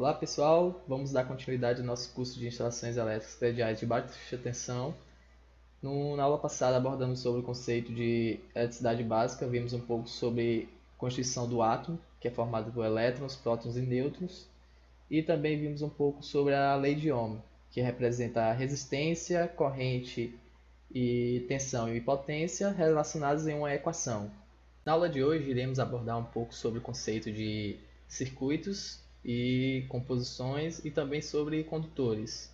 Olá pessoal, vamos dar continuidade ao nosso curso de instalações elétricas prediais de baixa tensão. Na aula passada abordamos sobre o conceito de eletricidade básica, vimos um pouco sobre a constituição do átomo, que é formado por elétrons, prótons e nêutrons, e também vimos um pouco sobre a lei de Ohm, que representa a resistência, corrente e tensão e potência relacionadas em uma equação. Na aula de hoje iremos abordar um pouco sobre o conceito de circuitos e composições e também sobre condutores.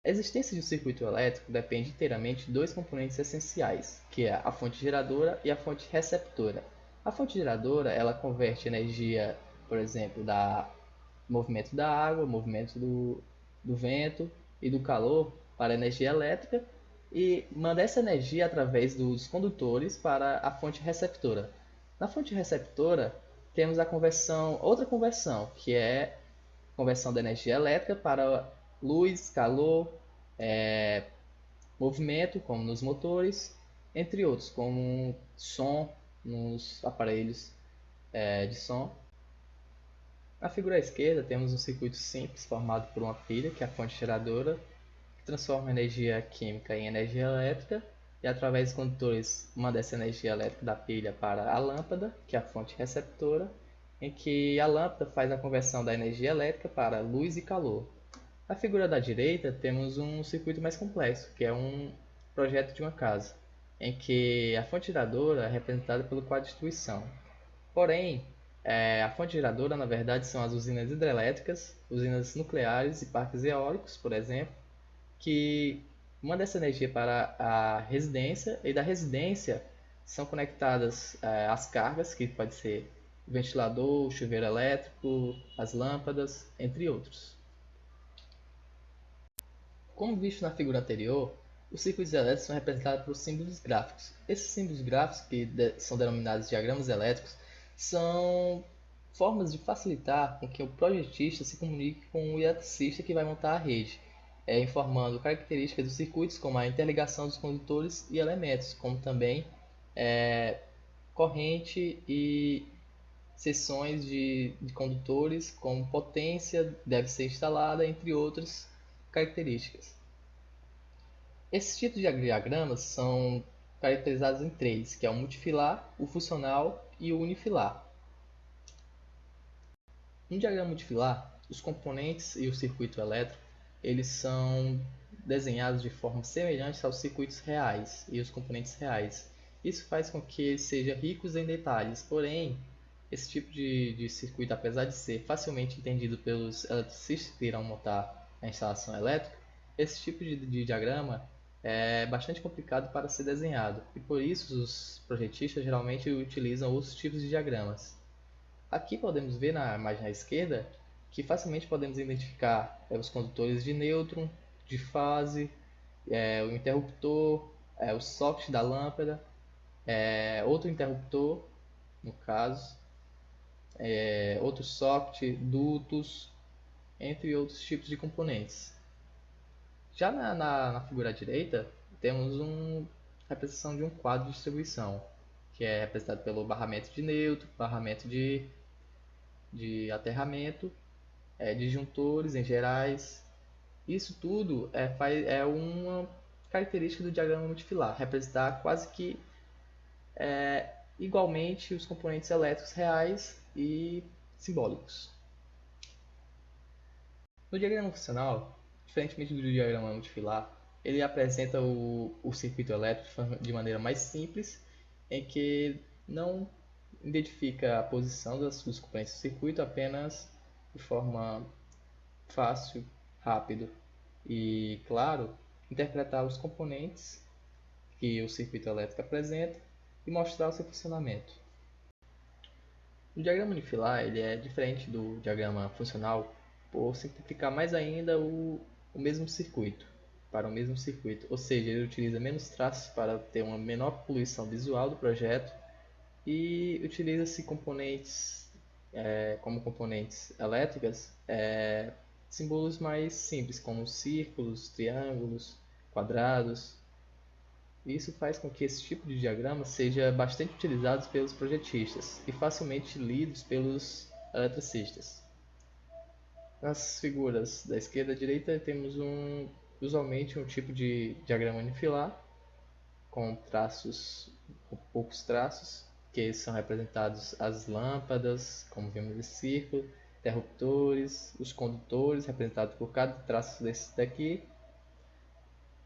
A existência de um circuito elétrico depende inteiramente de dois componentes essenciais, que é a fonte geradora e a fonte receptora. A fonte geradora ela converte energia, por exemplo, do movimento da água, movimento do vento e do calor para energia elétrica e manda essa energia através dos condutores para a fonte receptora. Na fonte receptora temos a outra conversão, que é a conversão da energia elétrica para luz, calor, movimento, como nos motores, entre outros, como som nos aparelhos de som. Na figura à esquerda temos um circuito simples formado por uma pilha, que é a fonte geradora, que transforma energia química em energia elétrica e através dos condutores manda essa energia elétrica da pilha para a lâmpada, que é a fonte receptora, em que a lâmpada faz a conversão da energia elétrica para luz e calor. Na figura da direita temos um circuito mais complexo, que é um projeto de uma casa, em que a fonte geradora é representada pelo quadro de distribuição. Porém, a fonte geradora, na verdade, são as usinas hidrelétricas, usinas nucleares e parques eólicos, por exemplo, que manda essa energia para a residência e da residência são conectadas as cargas, que pode ser o ventilador, o chuveiro elétrico, as lâmpadas, entre outros. Como visto na figura anterior, os circuitos elétricos são representados por símbolos gráficos. Esses símbolos gráficos, que são denominados diagramas elétricos, são formas de facilitar com que o projetista se comunique com o eletricista que vai montar a rede, informando características dos circuitos como a interligação dos condutores e elementos, como também corrente e seções de condutores, como potência deve ser instalada, entre outras características. Esses tipos de diagramas são caracterizados em três, que é o multifilar, o funcional e o unifilar. No diagrama multifilar, os componentes e o circuito elétrico eles são desenhados de forma semelhante aos circuitos reais e os componentes reais. Isso faz com que eles sejam ricos em detalhes, porém, esse tipo de circuito, apesar de ser facilmente entendido pelos eletricistas que irão montar a instalação elétrica, esse tipo de diagrama é bastante complicado para ser desenhado e por isso os projetistas geralmente utilizam outros tipos de diagramas. Aqui podemos ver na imagem à esquerda que facilmente podemos identificar os condutores de nêutron, de fase, o interruptor, o socket da lâmpada, outro interruptor, no caso, outro socket, dutos, entre outros tipos de componentes. Já na figura à direita, temos uma representação de um quadro de distribuição, que é representado pelo barramento de nêutron, barramento de aterramento, disjuntores em gerais. Isso tudo é uma característica do diagrama multifilar, representar quase que igualmente os componentes elétricos reais e simbólicos. No diagrama funcional, diferentemente do diagrama multifilar, ele apresenta o circuito elétrico de maneira mais simples, em que não identifica a posição dos componentes do circuito apenas de forma fácil, rápido e, claro, interpretar os componentes que o circuito elétrico apresenta e mostrar o seu funcionamento. O diagrama unifilar ele é diferente do diagrama funcional por simplificar mais ainda o mesmo circuito, para o mesmo circuito, ou seja, ele utiliza menos traços para ter uma menor poluição visual do projeto e utiliza-se componentes como componentes elétricas, símbolos mais simples, como círculos, triângulos, quadrados. Isso faz com que esse tipo de diagrama seja bastante utilizado pelos projetistas e facilmente lidos pelos eletricistas. Nas figuras da esquerda à direita temos usualmente um tipo de diagrama unifilar com traços, com poucos traços, que são representados as lâmpadas, como vemos nesse círculo, interruptores, os condutores, representados por cada traço desse daqui,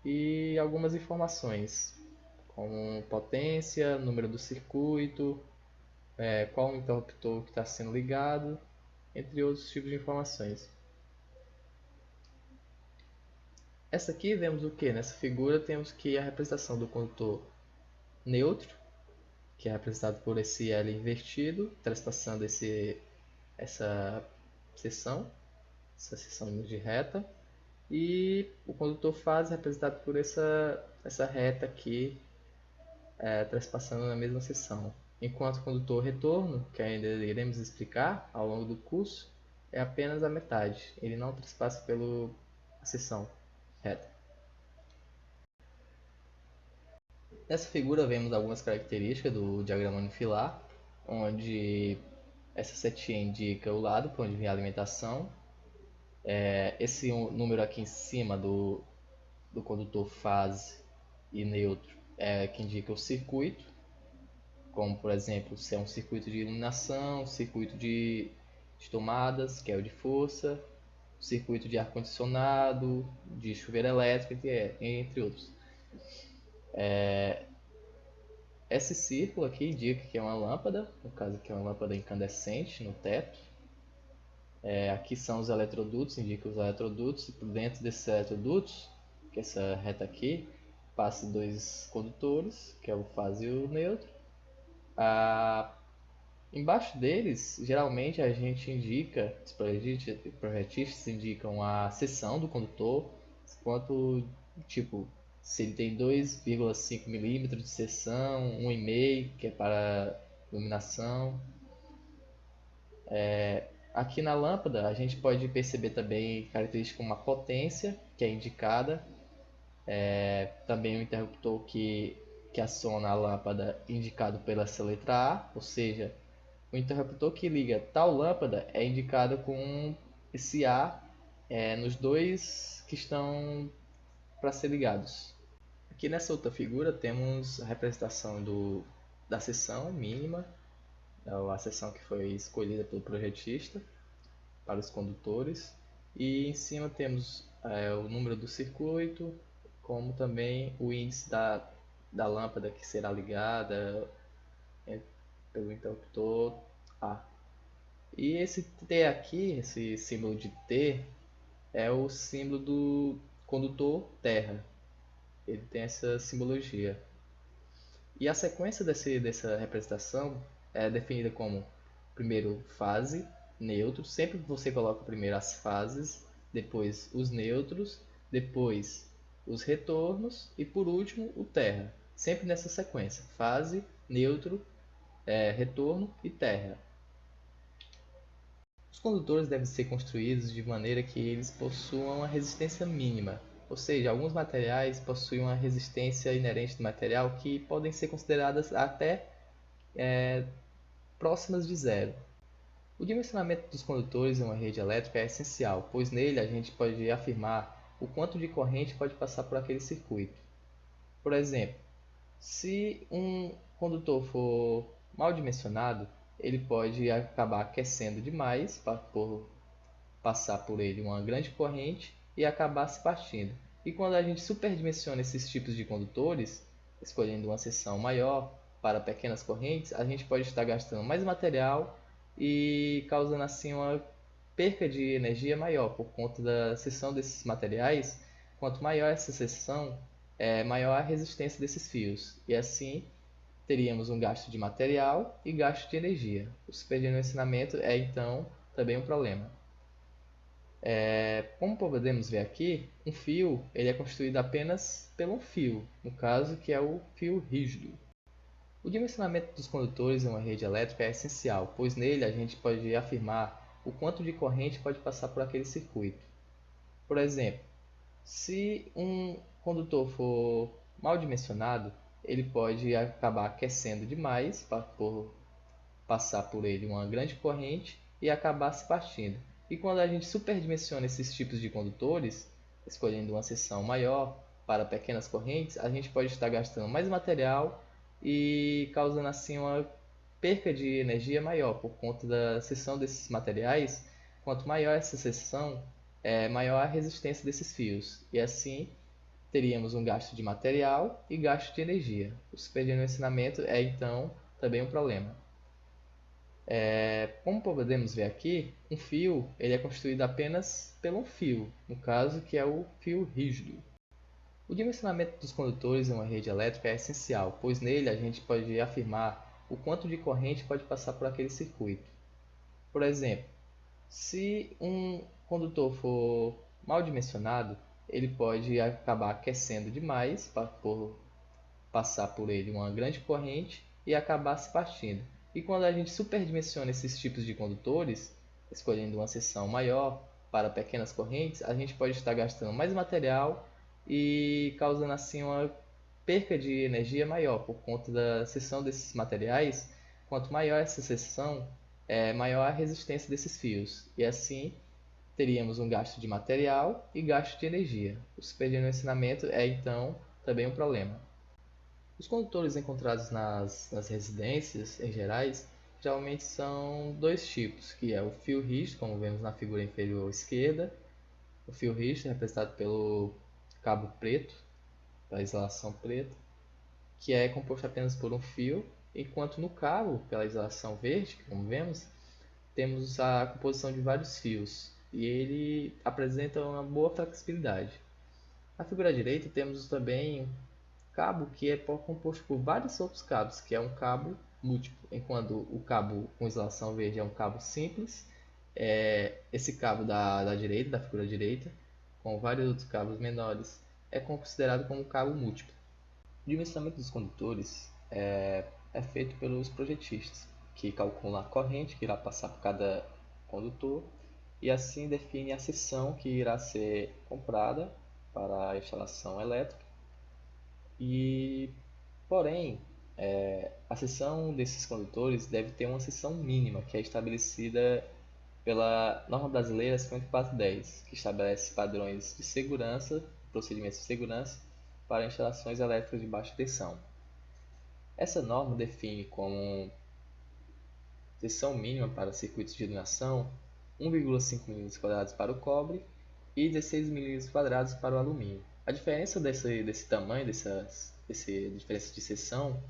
e algumas informações, como potência, número do circuito, qual o interruptor que está sendo ligado, entre outros tipos de informações. Essa aqui vemos o que? Nessa figura temos que a representação do condutor neutro, que é representado por esse L invertido, transpassando essa seção de reta, e o condutor fase representado por essa reta aqui, transpassando na mesma seção. Enquanto o condutor retorno, que ainda iremos explicar ao longo do curso, é apenas a metade, ele não transpassa pela seção reta. Nessa figura vemos algumas características do diagrama unifilar, onde essa setinha indica o lado para onde vem a alimentação. Esse número aqui em cima do condutor fase e neutro que indica o circuito, como por exemplo se é um circuito de iluminação, circuito de tomadas, que é o de força, circuito de ar-condicionado, de chuveiro elétrico, entre outros. Esse círculo aqui indica que é uma lâmpada, no caso aqui é uma lâmpada incandescente no teto. Aqui são os eletrodutos, indica os eletrodutos, e por dentro desses eletrodutos, que é essa reta aqui, passa dois condutores, que é o fase e o neutro. Embaixo deles, geralmente a gente indica, os projetistas indicam a seção do condutor, quanto, tipo, se ele tem 2,5 mm de seção, 1,5 que é para iluminação. Aqui na lâmpada a gente pode perceber também características como a potência, que é indicada, também o interruptor que aciona a lâmpada indicado pela essa letra A, ou seja, o interruptor que liga tal lâmpada é indicado com esse A nos dois que estão para ser ligados. Aqui nessa outra figura temos a representação da seção mínima, a seção que foi escolhida pelo projetista para os condutores, e em cima temos o número do circuito, como também o índice da lâmpada que será ligada pelo interruptor A. E esse T aqui, esse símbolo de T, é o símbolo do condutor terra. Ele tem essa simbologia. E a sequência dessa representação é definida como primeiro fase, neutro. Sempre você coloca primeiro as fases, depois os neutros, depois os retornos e por último o terra. Sempre nessa sequência: fase, neutro, retorno e terra. Os condutores devem ser construídos de maneira que eles possuam uma resistência mínima, ou seja, alguns materiais possuem uma resistência inerente do material que podem ser consideradas até próximas de zero. O dimensionamento dos condutores em uma rede elétrica é essencial, pois nele a gente pode afirmar o quanto de corrente pode passar por aquele circuito. Por exemplo, se um condutor for mal dimensionado, ele pode acabar aquecendo demais para passar por ele uma grande corrente e acabar se partindo. E quando a gente superdimensiona esses tipos de condutores, escolhendo uma seção maior para pequenas correntes, a gente pode estar gastando mais material e causando assim uma perca de energia maior por conta da seção desses materiais. Quanto maior essa seção, maior a resistência desses fios, e assim teríamos um gasto de material e gasto de energia. O superdimensionamento é então também um problema. Como podemos ver aqui, um fio ele é construído apenas por um fio, no caso que é o fio rígido. O dimensionamento dos condutores em uma rede elétrica é essencial, pois nele a gente pode afirmar o quanto de corrente pode passar por aquele circuito. Por exemplo, se um condutor for mal dimensionado, ele pode acabar aquecendo demais para passar por ele uma grande corrente e acabar se partindo. E quando a gente superdimensiona esses tipos de condutores, escolhendo uma seção maior para pequenas correntes, a gente pode estar gastando mais material e causando assim uma perca de energia maior por conta da seção desses materiais. Quanto maior essa seção, maior a resistência desses fios, e assim teríamos um gasto de material e gasto de energia. O superdimensionamento é então também um problema. Como podemos ver aqui, um fio ele é constituído apenas por um fio, no caso que é o fio rígido. O dimensionamento dos condutores em uma rede elétrica é essencial, pois nele a gente pode afirmar o quanto de corrente pode passar por aquele circuito. Por exemplo, se um condutor for mal dimensionado, ele pode acabar aquecendo demais para passar por ele uma grande corrente e acabar se partindo. E quando a gente superdimensiona esses tipos de condutores, escolhendo uma seção maior para pequenas correntes, a gente pode estar gastando mais material e causando assim uma perca de energia maior por conta da seção desses materiais. Quanto maior essa seção, maior a resistência desses fios, e assim teríamos um gasto de material e gasto de energia. O superdimensionamento é então também um problema. Os condutores encontrados nas residências em gerais geralmente são dois tipos, que é o fio rígido, como vemos na figura inferior esquerda. O fio rígido é representado pelo cabo preto, da isolação preta, que é composto apenas por um fio, enquanto no cabo, pela isolação verde, como vemos, temos a composição de vários fios, e ele apresenta uma boa flexibilidade. Na figura direita temos também cabo que é composto por vários outros cabos, que é um cabo múltiplo, enquanto o cabo com isolação verde é um cabo simples. Esse cabo da direita, da figura direita, com vários outros cabos menores, é considerado como cabo múltiplo. O dimensionamento dos condutores é feito pelos projetistas, que calculam a corrente que irá passar por cada condutor e assim define a seção que irá ser comprada para a instalação elétrica. Porém, a seção desses condutores deve ter uma seção mínima, que é estabelecida pela norma brasileira 5410, que estabelece padrões de segurança, procedimentos de segurança para instalações elétricas de baixa tensão. Essa norma define como seção mínima para circuitos de iluminação 1,5 mm² para o cobre e 16 mm² para o alumínio. A diferença desse tamanho, dessa diferença de seção,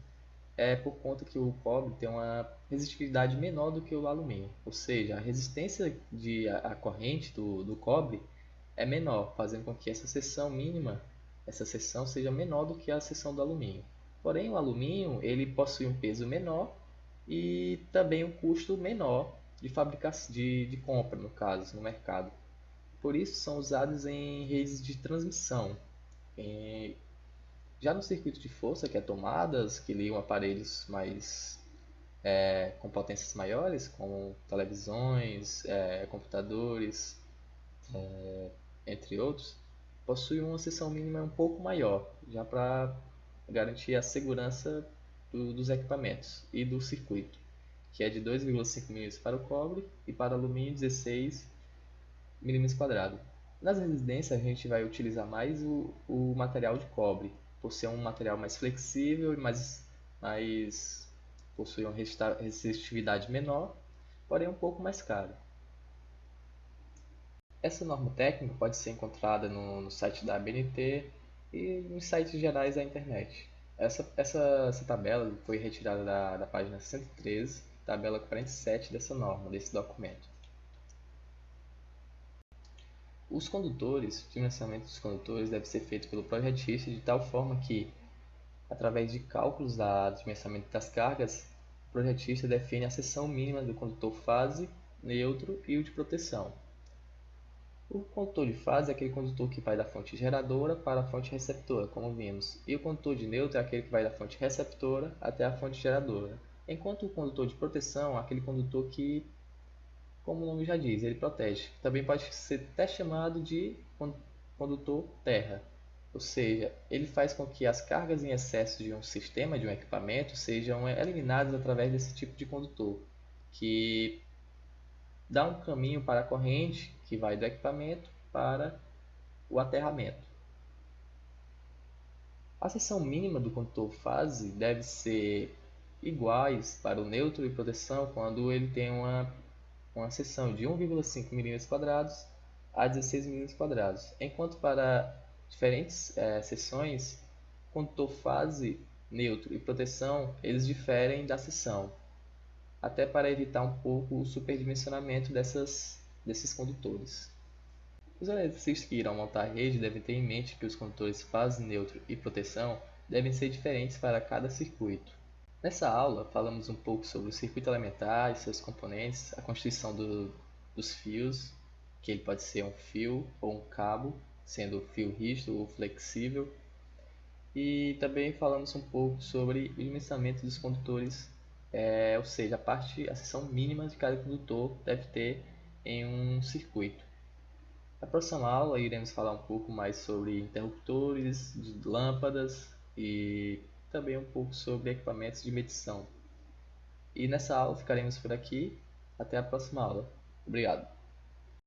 é por conta que o cobre tem uma resistividade menor do que o alumínio, ou seja, a resistência à corrente do cobre é menor, fazendo com que essa seção mínima, essa seção seja menor do que a seção do alumínio. Porém, o alumínio ele possui um peso menor e também um custo menor de fabricação, de compra, no caso, no mercado. Por isso, são usados em redes de transmissão. Já no circuito de força, que é tomadas, que ligam aparelhos com potências maiores, como televisões, computadores, entre outros, possui uma seção mínima um pouco maior, já para garantir a segurança dos equipamentos e do circuito, que é de 2,5 mm para o cobre e para o alumínio 16 mm². Nas residências a gente vai utilizar mais o material de cobre, por ser um material mais flexível e possui uma resistividade menor, porém um pouco mais caro. Essa norma técnica pode ser encontrada no site da ABNT e nos sites gerais da internet. Essa tabela foi retirada da página 113, tabela 47 dessa norma, desse documento. O dimensionamento dos condutores deve ser feito pelo projetista de tal forma que, através de cálculos do dimensionamento das cargas, o projetista define a seção mínima do condutor fase, neutro e o de proteção. O condutor de fase é aquele condutor que vai da fonte geradora para a fonte receptora, como vimos, e o condutor de neutro é aquele que vai da fonte receptora até a fonte geradora, enquanto o condutor de proteção é aquele condutor que, como o nome já diz, ele protege. Também pode ser até chamado de condutor terra, ou seja, ele faz com que as cargas em excesso de um sistema, de um equipamento, sejam eliminadas através desse tipo de condutor, que dá um caminho para a corrente que vai do equipamento para o aterramento. A seção mínima do condutor fase deve ser iguais para o neutro e proteção quando ele tem uma seção de 1,5 mm² a 16 mm², enquanto para diferentes seções, condutor fase, neutro e proteção, eles diferem da seção, até para evitar um pouco o superdimensionamento desses condutores. Os eletricistas que irão montar a rede devem ter em mente que os condutores fase, neutro e proteção devem ser diferentes para cada circuito. Nessa aula, falamos um pouco sobre o circuito elementar e seus componentes, a constituição dos fios, que ele pode ser um fio ou um cabo, sendo o fio rígido ou flexível, e também falamos um pouco sobre o dimensionamento dos condutores, ou seja, a seção mínima de cada condutor deve ter em um circuito. Na próxima aula iremos falar um pouco mais sobre interruptores, lâmpadas e também um pouco sobre equipamentos de medição. E nessa aula ficaremos por aqui. Até a próxima aula. Obrigado.